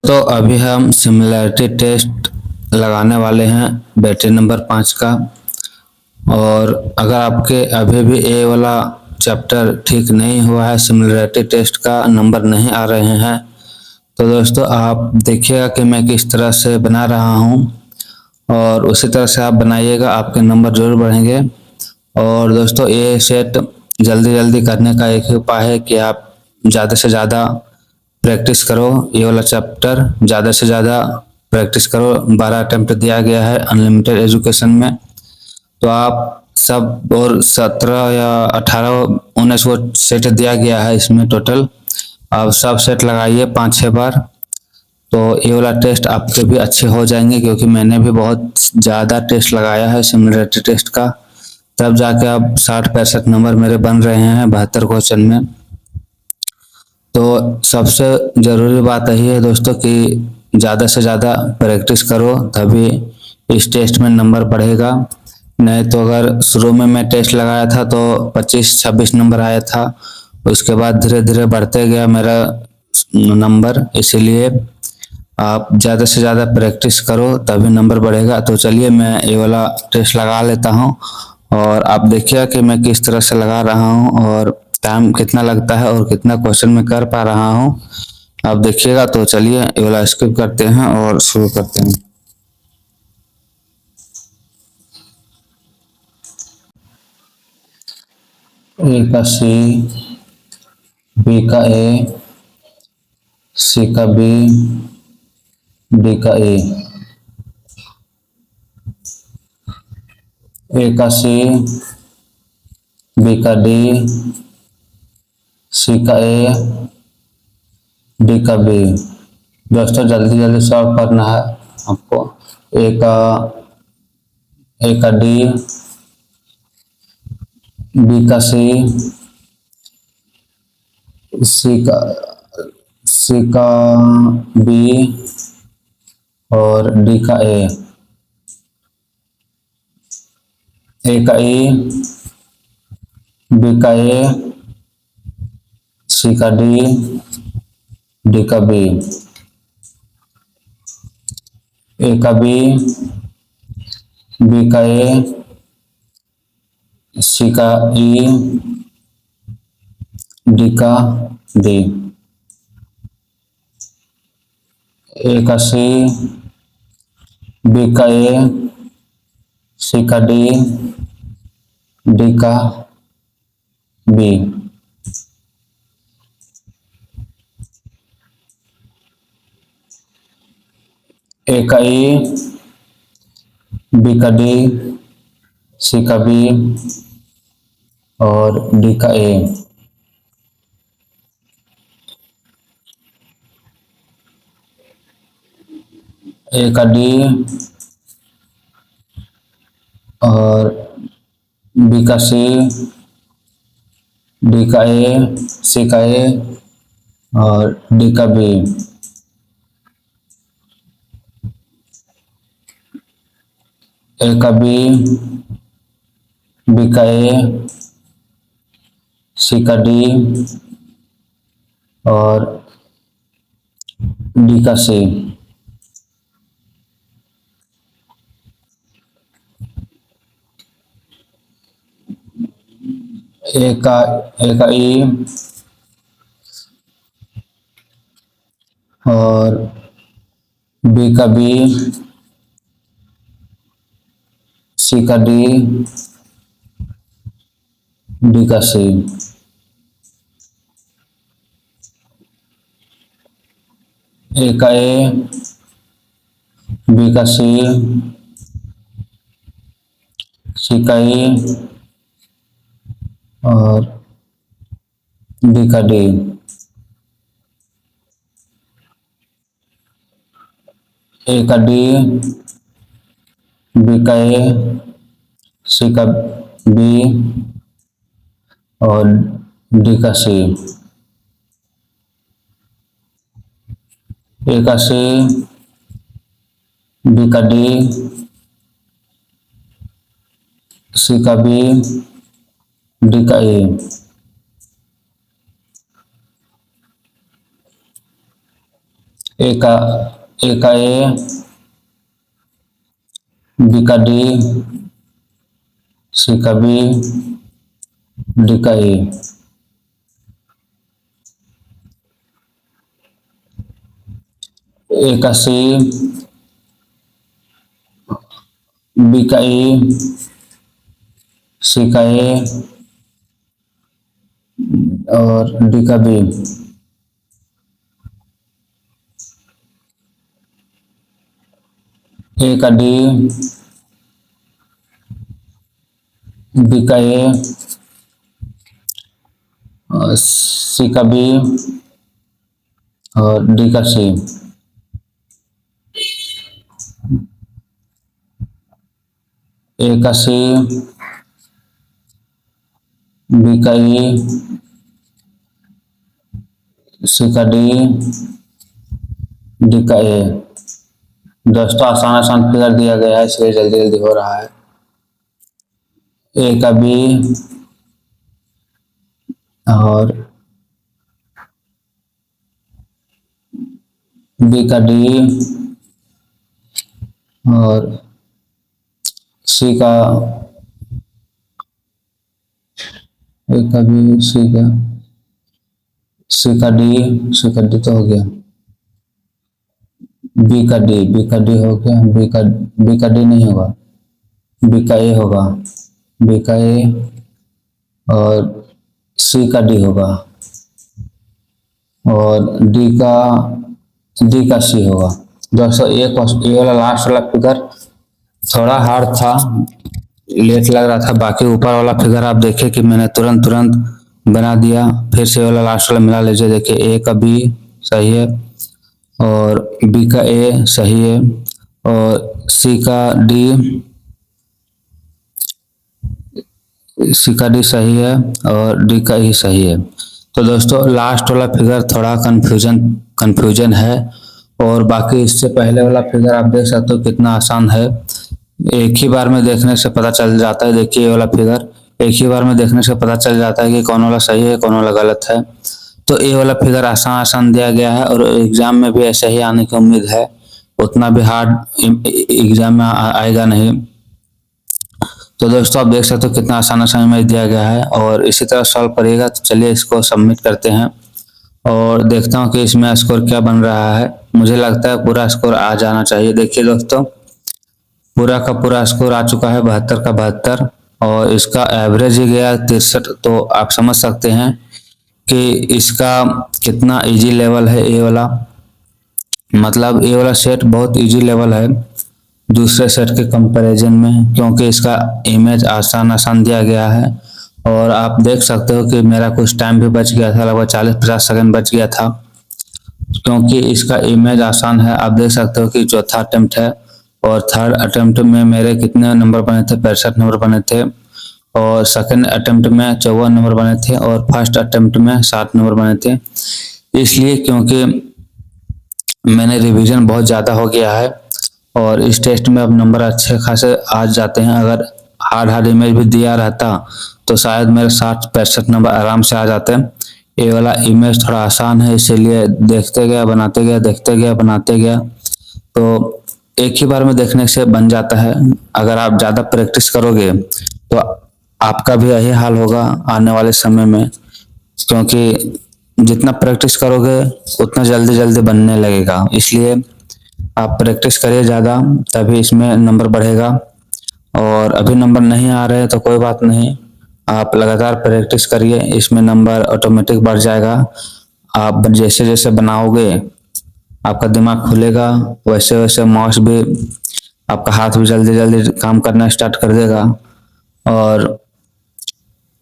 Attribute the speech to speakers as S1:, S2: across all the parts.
S1: दोस्तों अभी हम सिमिलैरिटी टेस्ट लगाने वाले हैं बैटरी नंबर 5 का। और अगर आपके अभी भी ए वाला चैप्टर ठीक नहीं हुआ है, सिमिलैरिटी टेस्ट का नंबर नहीं आ रहे हैं, तो दोस्तों आप देखिएगा कि मैं किस तरह से बना रहा हूं और उसी तरह से आप बनाइएगा, आपके नंबर जरूर बढ़ेंगे। और दोस्तों ये सेट जल्दी जल्दी करने का एक ही उपाय है कि आप ज़्यादा से ज़्यादा प्रैक्टिस करो। ये वाला चैप्टर ज़्यादा से ज़्यादा प्रैक्टिस करो। 12 अटेम्प्ट दिया गया है अनलिमिटेड एजुकेशन में, तो आप सब, और 17 या 18 19 वो सेट दिया गया है इसमें टोटल। आप सब सेट लगाइए 5-6 बार, तो ये वाला टेस्ट आपके भी अच्छे हो जाएंगे, क्योंकि मैंने भी बहुत ज़्यादा टेस्ट लगाया है सिमिलैरिटी टेस्ट का, तब जाके अब 60-65 नंबर मेरे बन रहे हैं 72 क्वेश्चन में। तो सबसे ज़रूरी बात यही है दोस्तों कि ज़्यादा से ज़्यादा प्रैक्टिस करो, तभी इस टेस्ट में नंबर बढ़ेगा। नहीं तो अगर शुरू में मैं टेस्ट लगाया था तो 25-26 नंबर आया था, उसके बाद धीरे धीरे बढ़ते गया मेरा नंबर। इसीलिए आप ज़्यादा से ज़्यादा प्रैक्टिस करो तभी नंबर बढ़ेगा। तो चलिए मैं ये वाला टेस्ट लगा लेता हूँ और आप देखिएगा कि मैं किस तरह से लगा रहा हूँ और टाइम कितना लगता है और कितना क्वेश्चन में कर पा रहा हूँ, आप देखिएगा। तो चलिए ये वाला स्किप करते हैं और शुरू करते हैं। ए का सी, बी का ए, सी का बी, डी का ए। ए का सी, बी का डी, सी का ए, डी का बी। दोस्तों जल्दी जल्दी सॉल्व करना है आपको। ए का डी, बी का सी, सी का सी का बी और डी का ए। ए का ई, बी का ए, सी का डी, डी का बी। ए का बी, बी का ए, सी का ई, डी का डी। ए का सी, बी का ए, सी का डी, डी का बी। ए का ई, बी का डी, सी का बी और डी का ए। ए का डी और बी का सी, डी का ए, सी का ए और डी का बी। ए का बी, बी का ए, सी का डी और डी का सी। ए का ई और बी का बी, सी का डी, डी का सी। ए का ए, बी का सी, सी का ई और डी का डी। ए का डी, बी का ए, सी का बी और डी का सी। ए का सी, बी का डी, सी का बी, डी का ए। ए का ए, बी का डी, सी का बी, डी का ए। ए का सी, बी का ए, सी का ए और डी का बी। ए का डी, बी का ए और सी का बी और डी का सी। ए का सी, बी का ई, सी का डी, डी का ए। दोस्तों आसान आसान फिगर दिया गया है इसलिए जल्दी जल्दी हो रहा है। ए का बी और बी का डी और सी का, ए का बी, सी का डी तो हो गया। बी का डी हो गया। बी का डी नहीं होगा, बी का ए होगा, बी का ए और सी का डी होगा और डी का सी होगा। दोस्तों ये वाला लास्ट वाला फिगर थोड़ा हार्ड था, लेट लग रहा था। बाकी ऊपर वाला फिगर आप देखें कि मैंने तुरंत बना दिया। फिर से वाला लास्ट वाला मिला लीजिए। देखिए ए का बी सही है और बी का ए सही है और सी का डी सही है और डी का ई सही है। तो दोस्तों लास्ट वाला फिगर थोड़ा कंफ्यूजन है और बाकी इससे पहले वाला फिगर आप देख सकते हो कितना आसान है। एक ही बार में देखने से पता चल जाता है। देखिए ये वाला फिगर एक ही बार में देखने से पता चल जाता है कि कौन वाला सही है कौन वाला गलत है। तो ये वाला फिगर आसान दिया गया है और एग्जाम में भी ऐसे ही आने की उम्मीद है। उतना भी हार्ड एग्जाम में आएगा नहीं। तो दोस्तों आप देख सकते हो कितना आसान इमेज दिया गया है और इसी तरह सॉल्व करिएगा। तो चलिए इसको सबमिट करते हैं और देखता हूँ कि इसमें स्कोर क्या बन रहा है। मुझे लगता है पूरा स्कोर आ जाना चाहिए। देखिए दोस्तों पूरा का पूरा स्कोर आ चुका है 72 का 72 और इसका एवरेज ही गया 63। तो आप समझ सकते हैं कि इसका कितना इजी लेवल है। ये वाला मतलब ये वाला सेट बहुत इजी लेवल है दूसरे सेट के कंपैरिजन में, क्योंकि इसका इमेज आसान दिया गया है। और आप देख सकते हो कि मेरा कुछ टाइम भी बच गया था, लगभग 40-50 सेकंड बच गया था, क्योंकि इसका इमेज आसान है। आप देख सकते हो कि चौथा अटेम्प्ट है और थर्ड अटेम्प्ट में मेरे कितने नंबर बने थे, 65 नंबर बने थे और सेकंड अटेम्प्ट में 54 नंबर बने थे और फर्स्ट अटेम्प्ट में 60 नंबर बने थे। इसलिए क्योंकि मैंने रिवीजन बहुत ज़्यादा हो गया है और इस टेस्ट में अब नंबर अच्छे खासे आ जाते हैं। अगर हार्ड इमेज भी दिया रहता तो शायद मेरे 60-65 नंबर आराम से आ जाते। ये वाला इमेज थोड़ा आसान है इसीलिए देखते गया बनाते गया, देखते गया बनाते गया, तो एक ही बार में देखने से बन जाता है। अगर आप ज़्यादा प्रैक्टिस करोगे तो आपका भी यही हाल होगा आने वाले समय में, क्योंकि जितना प्रैक्टिस करोगे उतना जल्दी बनने लगेगा। इसलिए आप प्रैक्टिस करिए ज़्यादा, तभी इसमें नंबर बढ़ेगा। और अभी नंबर नहीं आ रहे तो कोई बात नहीं, आप लगातार प्रैक्टिस करिए, इसमें नंबर ऑटोमेटिक बढ़ जाएगा। आप जैसे जैसे बनाओगे आपका दिमाग खुलेगा, वैसे वैसे माउस भी, आपका हाथ भी जल्दी काम करना स्टार्ट कर देगा और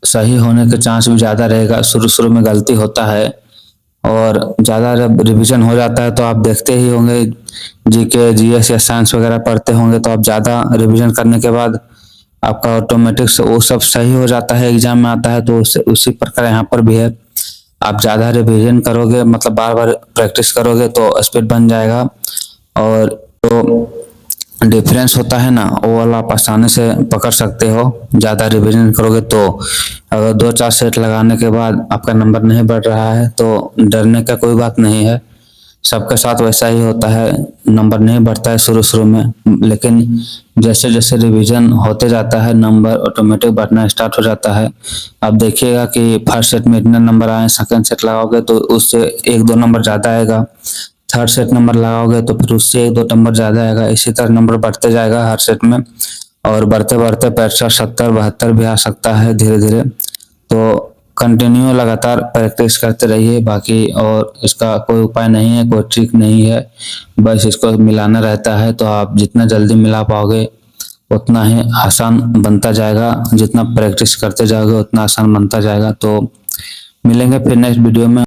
S1: सही होने के चांस भी ज़्यादा रहेगा। शुरू में गलती होता है और ज़्यादा जब रिवीजन हो जाता है तो आप देखते ही होंगे, जीके जीएस या साइंस वगैरह पढ़ते होंगे तो आप ज़्यादा रिवीजन करने के बाद आपका ऑटोमेटिक से वो सब सही हो जाता है, एग्जाम में आता है। तो उसी प्रकार यहाँ पर भी है, आप ज़्यादा रिवीजन करोगे मतलब बार प्रैक्टिस करोगे तो स्पीड बन जाएगा और तो डिफरेंस होता है ना वो वाला आप आसानी से पकड़ सकते हो। ज़्यादा रिवीजन करोगे तो अगर 2-4 सेट लगाने के बाद आपका नंबर नहीं बढ़ रहा है तो डरने का कोई बात नहीं है। सबके साथ वैसा ही होता है, नंबर नहीं बढ़ता है शुरू में, लेकिन जैसे जैसे रिवीजन होते जाता है नंबर ऑटोमेटिक बढ़ना स्टार्ट हो जाता है। आप देखिएगा कि फर्स्ट सेट में इतने नंबर आए, सेकंड सेट लगाओगे तो उससे 1-2 नंबर ज़्यादा आएगा, थर्ड सेट नंबर लगाओगे तो फिर उससे 1-2 नंबर ज़्यादा आएगा। इसी तरह नंबर बढ़ते जाएगा हर सेट में, और बढ़ते बढ़ते 65, 70, 72 भी आ सकता है धीरे धीरे। तो कंटिन्यू लगातार प्रैक्टिस करते रहिए, बाकी और इसका कोई उपाय नहीं है, कोई ट्रिक नहीं है, बस इसको मिलाना रहता है। तो आप जितना जल्दी मिला पाओगे उतना ही आसान बनता जाएगा, जितना प्रैक्टिस करते जाओगे उतना आसान बनता जाएगा। तो मिलेंगे फिर नेक्स्ट वीडियो में।